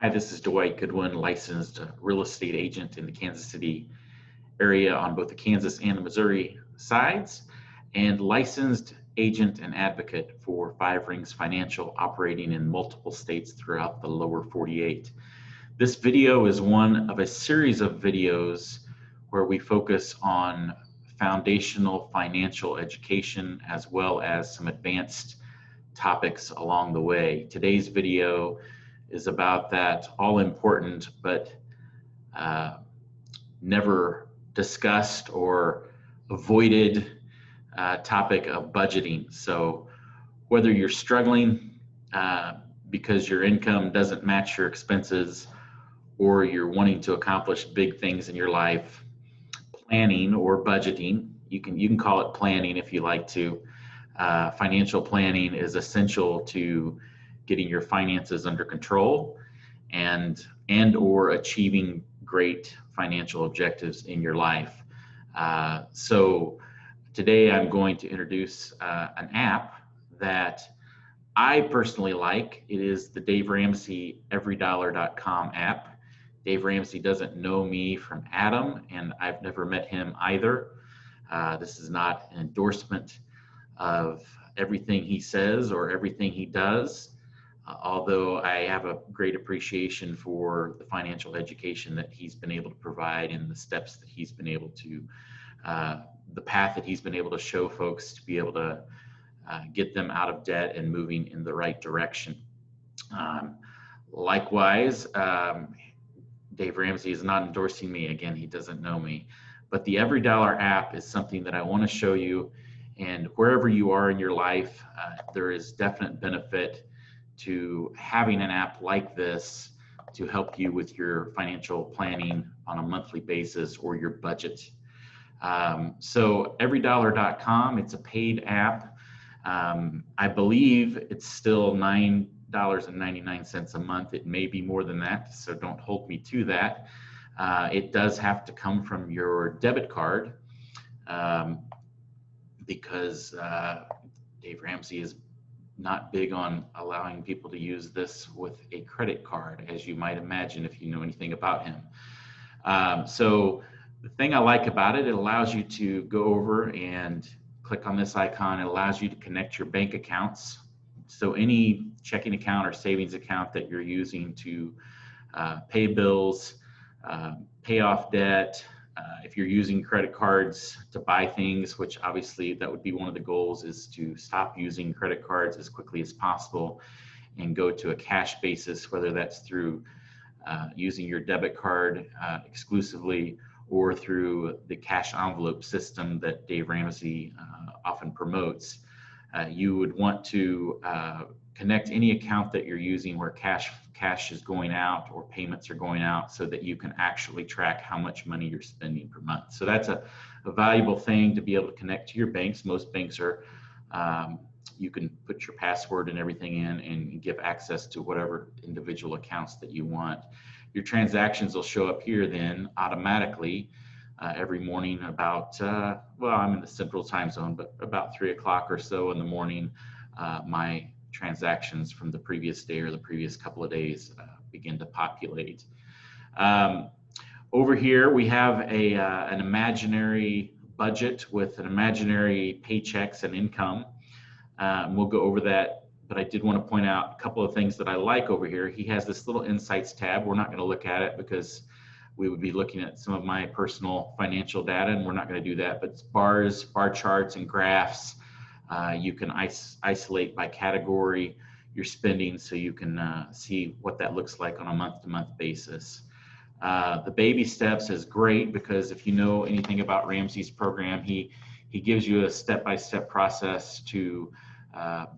Hi, this is Dwight Goodwin, licensed real estate agent in the Kansas City area on both the Kansas and the Missouri sides, and licensed agent and advocate for Five Rings Financial, operating in multiple states throughout the lower 48. This video is one of a series of videos where we focus on foundational financial education as well as some advanced topics along the way. Today's video is about that all important but never discussed or avoided topic of budgeting. So whether you're struggling because your income doesn't match your expenses, or you're wanting to accomplish big things in your life, planning or budgeting, you can call it planning if you like to. Financial planning is essential to getting your finances under control and or achieving great financial objectives in your life. So today I'm going to introduce an app that I personally like. It is the Dave Ramsey everydollar.com app. Dave Ramsey doesn't know me from Adam, and I've never met him either. This is not an endorsement of everything he says or everything he does. Although I have a great appreciation for the financial education that he's been able to provide and the steps that he's been able to, the path that he's been able to show folks to be able to get them out of debt and moving in the right direction. Likewise, Dave Ramsey is not endorsing me. Again, he doesn't know me. But the Every Dollar app is something that I want to show you. And wherever you are in your life, there is definite benefit to having an app like this to help you with your financial planning on a monthly basis or your budget. So everydollar.com, it's a paid app. I believe it's still $9.99 a month. It may be more than that, so don't hold me to that. It does have to come from your debit card because Dave Ramsey is not big on allowing people to use this with a credit card, as you might imagine if you know anything about him. So the thing I like about it, it allows you to go over and click on this icon. It allows you to connect your bank accounts. So any checking account or savings account that you're using to pay bills, pay off debt, if you're using credit cards to buy things, which obviously that would be one of the goals, is to stop using credit cards as quickly as possible and go to a cash basis, whether that's through using your debit card exclusively or through the cash envelope system that Dave Ramsey often promotes. You would want to connect any account that you're using where cash is going out or payments are going out, so that you can actually track how much money you're spending per month. So that's a valuable thing to be able to connect to your banks. Most banks are, you can put your password and everything in and give access to whatever individual accounts that you want. Your transactions will show up here then automatically every morning about, well, I'm in the central time zone, but about 3 o'clock or so in the morning, my transactions from the previous day or the previous couple of days begin to populate. Over here we have an imaginary budget with an imaginary paychecks and income. We'll go over that, but I did want to point out a couple of things that I like over here. He has this little insights tab. We're not going to look at it because we would be looking at some of my personal financial data, and we're not going to do that, but it's bars, bar charts, and graphs. You can isolate by category your spending, so you can see what that looks like on a month-to-month basis. The baby steps is great because if you know anything about Ramsey's program, he gives you a step-by-step process to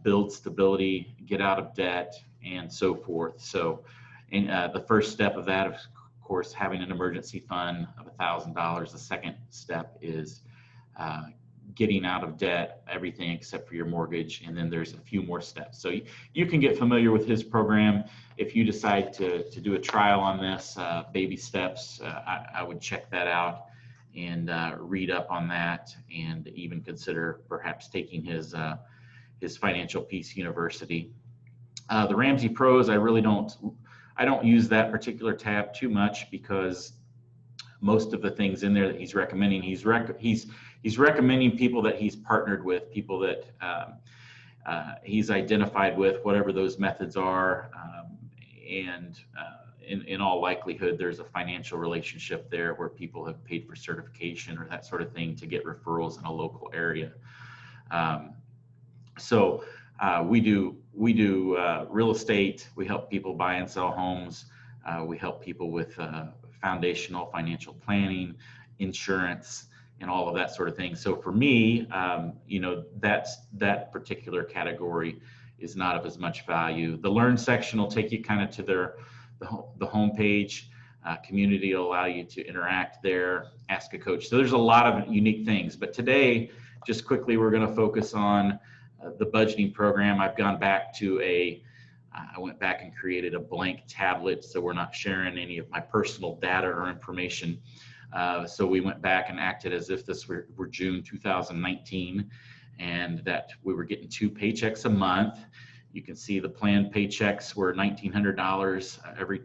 build stability, get out of debt, and so forth. So the first step of that, of course, having an emergency fund of $1,000. The second step is getting out of debt, everything except for your mortgage, and then there's a few more steps. So you can get familiar with his program. If you decide to do a trial on this, baby steps, I would check that out and read up on that, and even consider perhaps taking his Financial Peace University. The Ramsey Pros, I really don't I don't use that particular tab too much because most of the things in there that he's recommending, he's recommending people that he's partnered with, people that he's identified with, whatever those methods are, and in all likelihood, there's a financial relationship there where people have paid for certification or that sort of thing to get referrals in a local area. So we do real estate. We help people buy and sell homes. We help people with foundational financial planning, insurance, and all of that sort of thing. So for me, you know, that particular category is not of as much value. The Learn section will take you kind of to the home page. Community will allow you to interact there, ask a coach. So there's a lot of unique things. But today, just quickly, we're going to focus on the budgeting program. I've gone back to I went back and created a blank tablet, so we're not sharing any of my personal data or information. So we went back and acted as if this were June 2019, and that we were getting 2 paychecks a month. You can see the planned paychecks were $1,900 every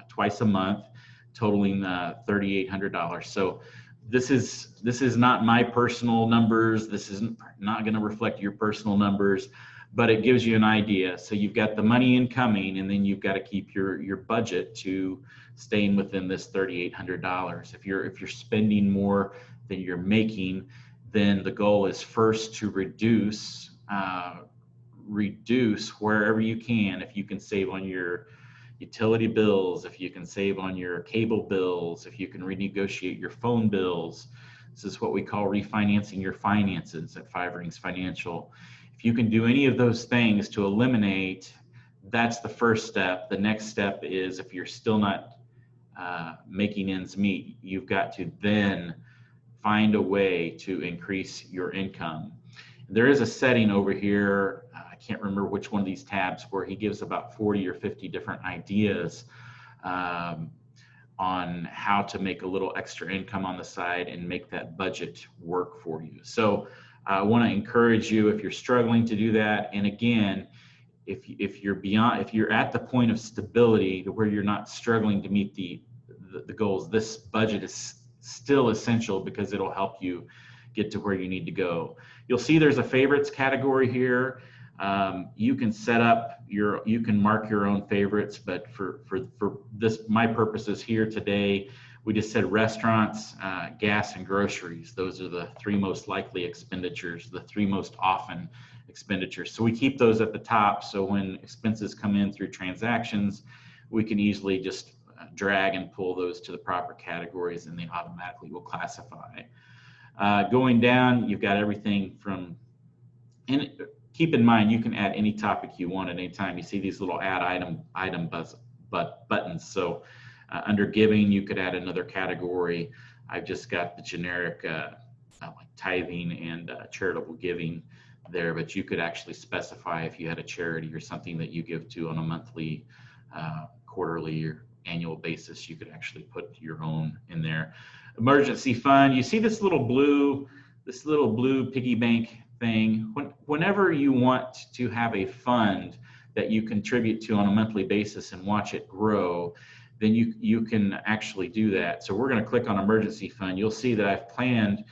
twice a month, totaling $3,800. So this is not my personal numbers. This isn't not going to reflect your personal numbers, but it gives you an idea. So you've got the money incoming, and then you've got to keep your budget to staying within this $3,800. If you're spending more than you're making, then the goal is first to reduce wherever you can. If you can save on your utility bills, if you can save on your cable bills, if you can renegotiate your phone bills. This is what we call refinancing your finances at 5 Rings Financial. If you can do any of those things to eliminate, that's the first step. The next step is, if you're still not making ends meet, you've got to then find a way to increase your income. There is a setting over here, I can't remember which one of these tabs, where he gives about 40 or 50 different ideas on how to make a little extra income on the side and make that budget work for you. So I want to encourage you, if you're struggling to do that, and again, if you're at the point of stability to where you're not struggling to meet the goals, this budget is still essential because it'll help you get to where you need to go. You'll see there's a favorites category here. You can set up you can mark your own favorites, but for this, my purposes here today, we just said restaurants, gas, and groceries. Those are the 3 most likely expenditures, the 3 most often expenditures. So we keep those at the top, so when expenses come in through transactions, we can easily just drag and pull those to the proper categories, and they automatically will classify. Going down, you've got everything from, and keep in mind, you can add any topic you want at any time. You see these little add item buttons. So under giving, you could add another category. I've just got the generic like tithing and charitable giving there, but you could actually specify if you had a charity or something that you give to on a monthly, quarterly, or annual basis. You could actually put your own in there. Emergency fund, you see this little blue piggy bank thing. Whenever you want to have a fund that you contribute to on a monthly basis and watch it grow, then you can actually do that. So we're going to click on emergency fund. You'll see that I've planned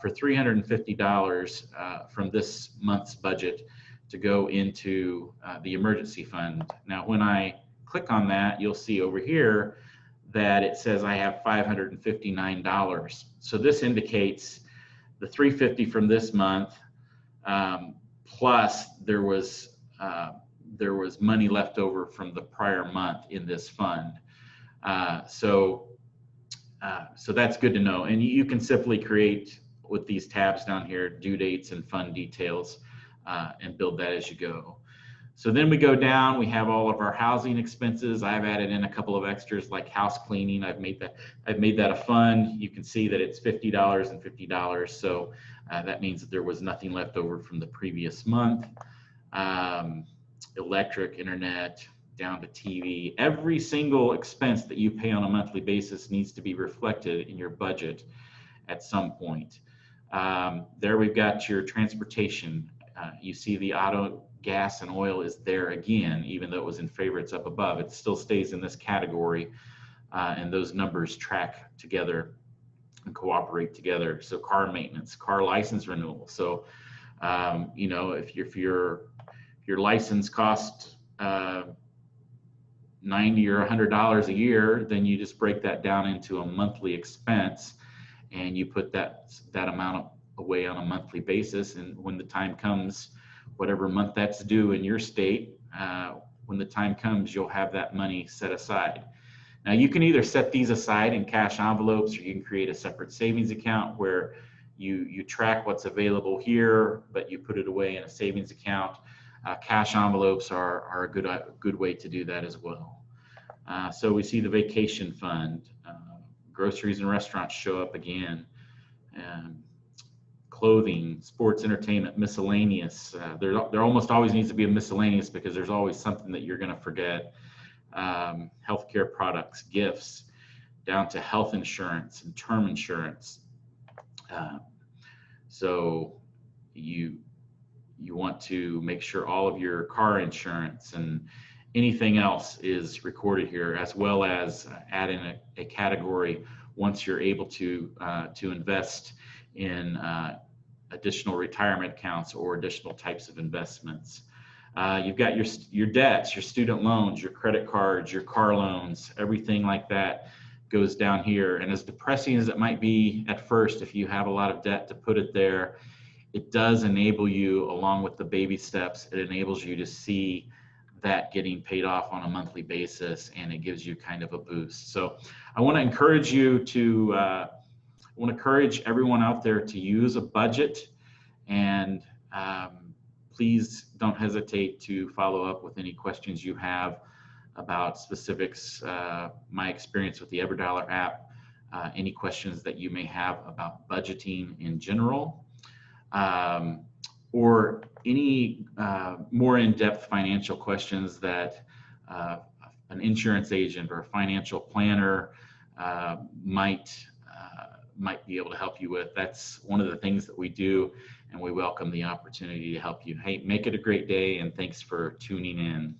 for $350 from this month's budget to go into the emergency fund. Now, when I click on that, you'll see over here that it says I have $559. So this indicates the $350 from this month, plus there was money left over from the prior month in this fund. So that's good to know. And you can simply create, with these tabs down here, due dates and fund details, and build that as you go. So then we go down, we have all of our housing expenses. I've added in a couple of extras like house cleaning. I've made that a fund. You can see that it's $50 and $50. So that means that there was nothing left over from the previous month. Electric, internet, down to TV. Every single expense that you pay on a monthly basis needs to be reflected in your budget at some point. There we've got your transportation. You see the auto, gas, and oil is there again, even though it was in favorites up above. It still stays in this category, and those numbers track together and cooperate together. So car maintenance, car license renewal. So you know, if your license costs $90 or $100 a year, then you just break that down into a monthly expense, and you put that amount away on a monthly basis. And when the time comes, whatever month that's due in your state, when the time comes, you'll have that money set aside. Now, you can either set these aside in cash envelopes, or you can create a separate savings account where you track what's available here, but you put it away in a savings account. Cash envelopes are a good way to do that as well. So we see the vacation fund, groceries and restaurants show up again, clothing, sports, entertainment, miscellaneous. There almost always needs to be a miscellaneous because there's always something that you're going to forget. Healthcare products, gifts, down to health insurance and term insurance. So you want to make sure all of your car insurance and anything else is recorded here, as well as add in a category once you're able to invest in additional retirement accounts or additional types of investments. You've got your debts, your student loans, your credit cards, your car loans, everything like that goes down here. And as depressing as it might be at first, if you have a lot of debt, to put it there, it does enable you, along with the baby steps, it enables you to see that getting paid off on a monthly basis, and it gives you kind of a boost. So I want to encourage you to, I want to encourage everyone out there to use a budget, and please don't hesitate to follow up with any questions you have about specifics, my experience with the EverDollar app, any questions that you may have about budgeting in general, or any more in-depth financial questions that an insurance agent or a financial planner might be able to help you with. That's one of the things that we do, and we welcome the opportunity to help you. Hey, make it a great day, and thanks for tuning in.